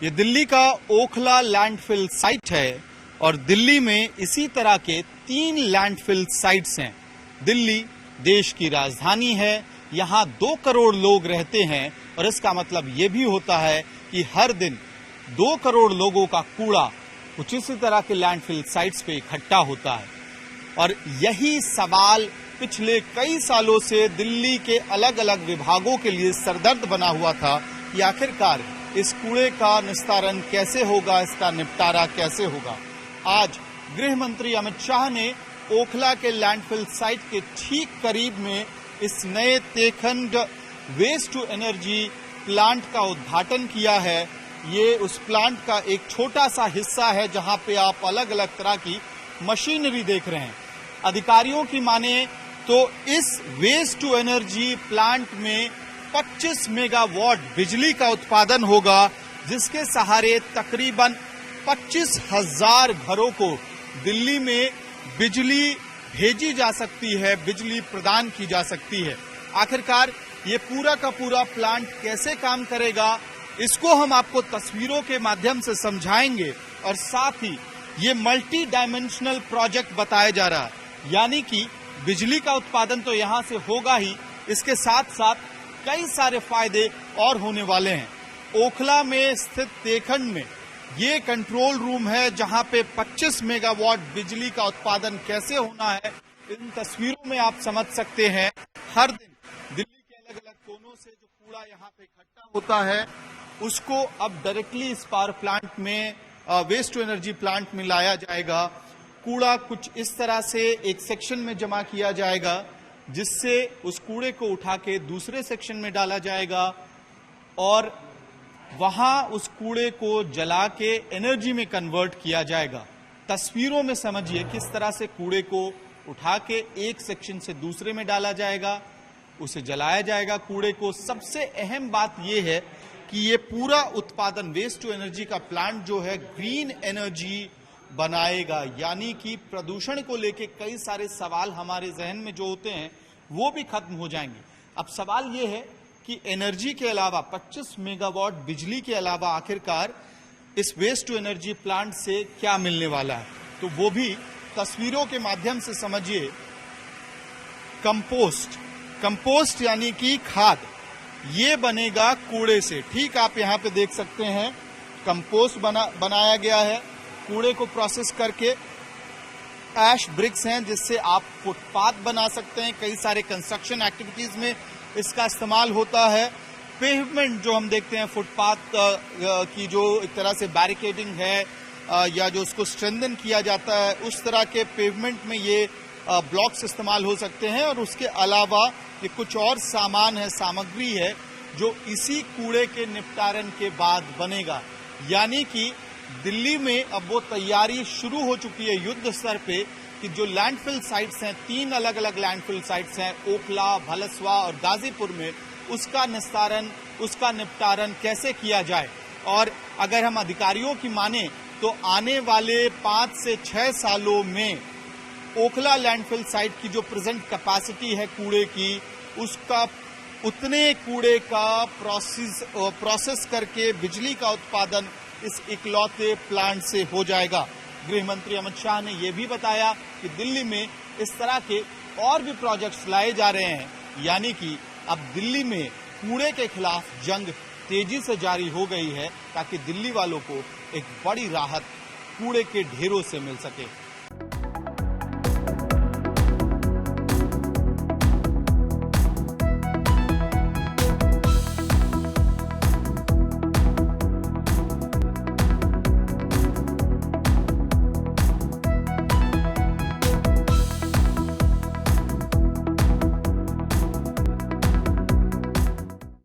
ये दिल्ली का Okhla landfill site है और दिल्ली में इसी तरह के 3 लैंडफिल साइट्स हैं। दिल्ली देश की राजधानी है, यहाँ 2 करोड़ लोग रहते हैं और इसका मतलब ये भी होता है कि हर दिन 2 करोड़ लोगों का कूड़ा कुछ इसी तरह के लैंडफिल साइट्स पे इकट्ठा होता है। और यही सवाल पिछले कई सालों से दिल्ली के अलग अलग विभागों के लिए सरदर्द बना हुआ था कि आखिरकार इस कूड़े का निस्तारण कैसे होगा, इसका निपटारा कैसे होगा। आज गृह मंत्री अमित शाह ने ओखला के लैंडफिल साइट के ठीक करीब में इस नए तेखंड वेस्ट टू एनर्जी प्लांट का उद्घाटन किया है। ये उस प्लांट का एक छोटा सा हिस्सा है जहां पे आप अलग अलग तरह की मशीनरी देख रहे हैं। अधिकारियों की माने तो इस वेस्ट टू एनर्जी प्लांट में 25 मेगावाट बिजली का उत्पादन होगा, जिसके सहारे तकरीबन 25,000 घरों को दिल्ली में बिजली भेजी जा सकती है, बिजली प्रदान की जा सकती है। आखिरकार ये पूरा का पूरा प्लांट कैसे काम करेगा, इसको हम आपको तस्वीरों के माध्यम से समझाएंगे और साथ ही ये मल्टी डायमेंशनल प्रोजेक्ट बताया जा रहा है। यानी कि बिजली का उत्पादन तो यहां से होगा ही, इसके साथ साथ कई सारे फायदे और होने वाले हैं। ओखला में स्थित तेखंड में ये कंट्रोल रूम है जहां पे 25 मेगावाट बिजली का उत्पादन कैसे होना है, इन तस्वीरों में आप समझ सकते हैं। हर दिन दिल्ली के अलग अलग कोनों से जो कूड़ा यहाँ पे इकट्ठा होता है, उसको अब डायरेक्टली इस पावर प्लांट में, वेस्ट टू एनर्जी प्लांट में लाया जाएगा। कूड़ा कुछ इस तरह से एक सेक्शन में जमा किया जाएगा, जिससे उस कूड़े को उठा के दूसरे सेक्शन में डाला जाएगा और वहां उस कूड़े को जला के एनर्जी में कन्वर्ट किया जाएगा। तस्वीरों में समझिए किस तरह से कूड़े को उठा के एक सेक्शन से दूसरे में डाला जाएगा, उसे जलाया जाएगा कूड़े को। सबसे अहम बात यह है कि ये पूरा उत्पादन वेस्ट टू एनर्जी का प्लांट जो है ग्रीन एनर्जी बनाएगा, यानी कि प्रदूषण को लेके कई सारे सवाल हमारे जहन में जो होते हैं वो भी खत्म हो जाएंगे। अब सवाल ये है कि एनर्जी के अलावा 25 मेगावाट बिजली के अलावा आखिरकार इस वेस्ट टू एनर्जी प्लांट से क्या मिलने वाला है, तो वो भी तस्वीरों के माध्यम से समझिए। कंपोस्ट यानी कि खाद, ये बनेगा कूड़े से। ठीक आप यहां पे देख सकते हैं, कंपोस्ट बनाया गया है कूड़े को प्रोसेस करके। ऐश ब्रिक्स हैं जिससे आप फुटपाथ बना सकते हैं, कई सारे कंस्ट्रक्शन एक्टिविटीज में इसका इस्तेमाल होता है। पेवमेंट जो हम देखते हैं, फुटपाथ की जो एक तरह से बैरिकेडिंग है या जो उसको स्ट्रेंथन किया जाता है, उस तरह के पेवमेंट में ये ब्लॉक्स इस्तेमाल हो सकते हैं। और उसके अलावा ये कुछ और सामान है, सामग्री है जो इसी कूड़े के निपटारण के बाद बनेगा। यानी कि दिल्ली में अब वो तैयारी शुरू हो चुकी है युद्ध स्तर पे कि जो लैंडफिल साइट्स हैं, 3 अलग अलग लैंडफिल साइट्स हैं, ओखला, भलसवा और गाजीपुर में, उसका निस्तारण, उसका निपटारण कैसे किया जाए। और अगर हम अधिकारियों की माने तो आने वाले 5 से 6 सालों में ओखला लैंडफिल साइट की जो प्रेजेंट कैपेसिटी है कूड़े की, उसका उतने कूड़े का प्रोसेस करके बिजली का उत्पादन इस इकलौते प्लांट से हो जाएगा। गृह मंत्री अमित शाह ने यह भी बताया कि दिल्ली में इस तरह के और भी प्रोजेक्ट्स लाए जा रहे हैं, यानी कि अब दिल्ली में कूड़े के खिलाफ जंग तेजी से जारी हो गई है ताकि दिल्ली वालों को एक बड़ी राहत कूड़े के ढेरों से मिल सके।